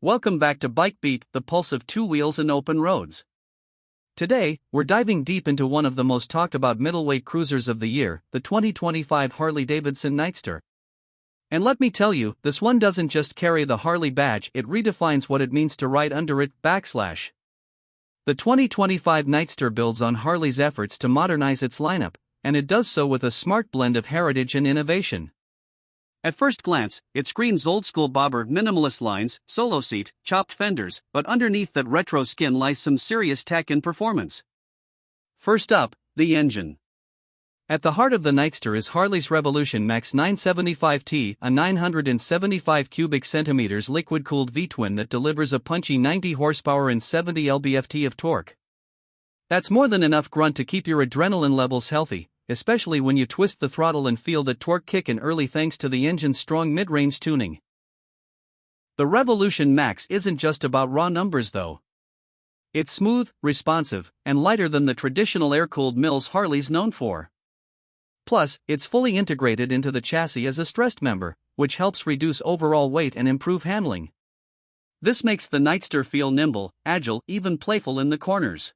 Welcome back to BikeBeat, the pulse of two wheels and open roads. Today, we're diving deep into one of the most talked about middleweight cruisers of the year, the 2025 Harley-Davidson Nightster. And let me tell you, this one doesn't just carry the Harley badge, it redefines what it means to ride under it. The 2025 Nightster builds on Harley's efforts to modernize its lineup, and it does so with a smart blend of heritage and innovation. At first glance, it screams old-school bobber minimalist lines, solo seat, chopped fenders, but underneath that retro skin lies some serious tech and performance. First up, the engine. At the heart of the Nightster is Harley's Revolution Max 975T, a 975 cubic centimeters liquid-cooled V-twin that delivers a punchy 90 horsepower and 70 lb-ft of torque. That's more than enough grunt to keep your adrenaline levels healthy, especially when you twist the throttle and feel that torque kick in early thanks to the engine's strong mid-range tuning. The Revolution Max isn't just about raw numbers though. It's smooth, responsive, and lighter than the traditional air-cooled mills Harley's known for. Plus, it's fully integrated into the chassis as a stressed member, which helps reduce overall weight and improve handling. This makes the Nightster feel nimble, agile, even playful in the corners.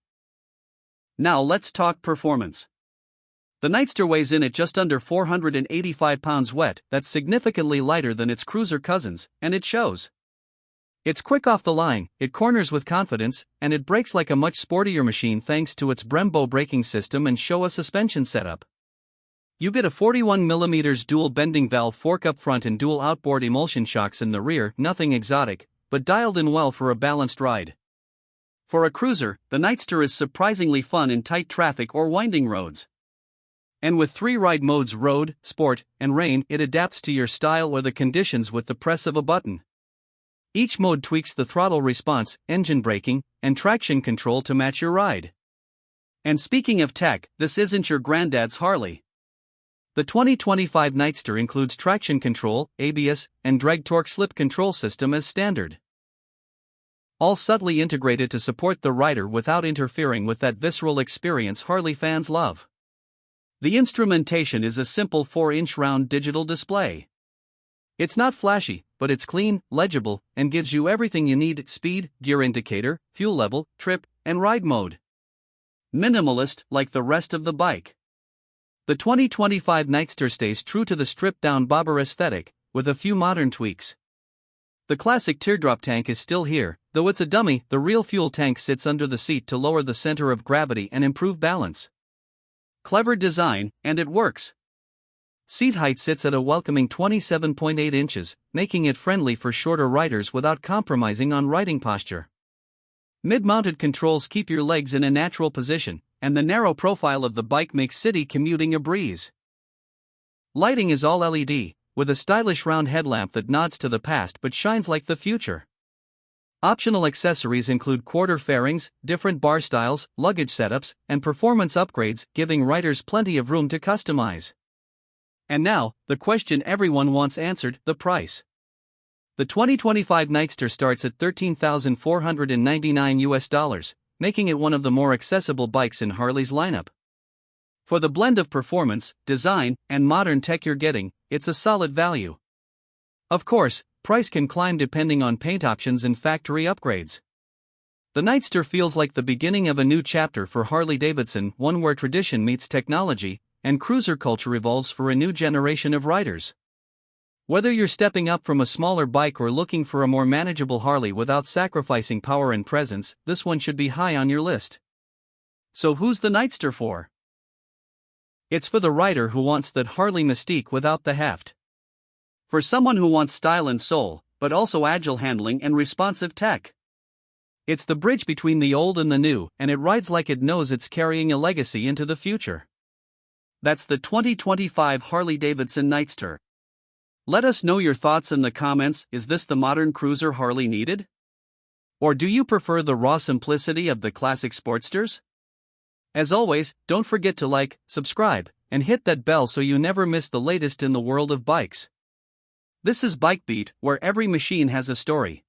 Now let's talk performance. The Nightster weighs in at just under 485 pounds wet, that's significantly lighter than its cruiser cousins, and it shows. It's quick off the line, it corners with confidence, and it brakes like a much sportier machine thanks to its Brembo braking system and Showa suspension setup. You get a 41mm dual bending valve fork up front and dual outboard emulsion shocks in the rear, nothing exotic, but dialed in well for a balanced ride. For a cruiser, the Nightster is surprisingly fun in tight traffic or winding roads. And with 3 ride modes: road, sport, and rain, it adapts to your style or the conditions with the press of a button. Each mode tweaks the throttle response, engine braking, and traction control to match your ride. And speaking of tech, this isn't your granddad's Harley. The 2025 Nightster includes traction control, ABS, and drag torque slip control system as standard. All subtly integrated to support the rider without interfering with that visceral experience Harley fans love. The instrumentation is a simple 4-inch round digital display. It's not flashy, but it's clean, legible, and gives you everything you need: speed, gear indicator, fuel level, trip, and ride mode. Minimalist like the rest of the bike. The 2025 Nightster stays true to the stripped-down bobber aesthetic, with a few modern tweaks. The classic teardrop tank is still here, though it's a dummy. The real fuel tank sits under the seat to lower the center of gravity and improve balance. Clever design, and it works. Seat height sits at a welcoming 27.8 inches, making it friendly for shorter riders without compromising on riding posture. Mid-mounted controls keep your legs in a natural position, and the narrow profile of the bike makes city commuting a breeze. Lighting is all LED, with a stylish round headlamp that nods to the past but shines like the future. Optional accessories include quarter fairings, different bar styles, luggage setups, and performance upgrades, giving riders plenty of room to customize. And now, the question everyone wants answered: the price. The 2025 Nightster starts at $13,499, making it one of the more accessible bikes in Harley's lineup. For the blend of performance, design, and modern tech you're getting, it's a solid value. Of course, price can climb depending on paint options and factory upgrades. The Nightster feels like the beginning of a new chapter for Harley-Davidson, one where tradition meets technology, and cruiser culture evolves for a new generation of riders. Whether you're stepping up from a smaller bike or looking for a more manageable Harley without sacrificing power and presence, this one should be high on your list. So who's the Nightster for? It's for the rider who wants that Harley mystique without the heft. For someone who wants style and soul, but also agile handling and responsive tech. It's the bridge between the old and the new, and it rides like it knows it's carrying a legacy into the future. That's the 2025 Harley-Davidson Nightster. Let us know your thoughts in the comments. Is this the modern cruiser Harley needed? Or do you prefer the raw simplicity of the classic Sportsters? As always, don't forget to like, subscribe, and hit that bell so you never miss the latest in the world of bikes. This is BikeBeat, where every machine has a story.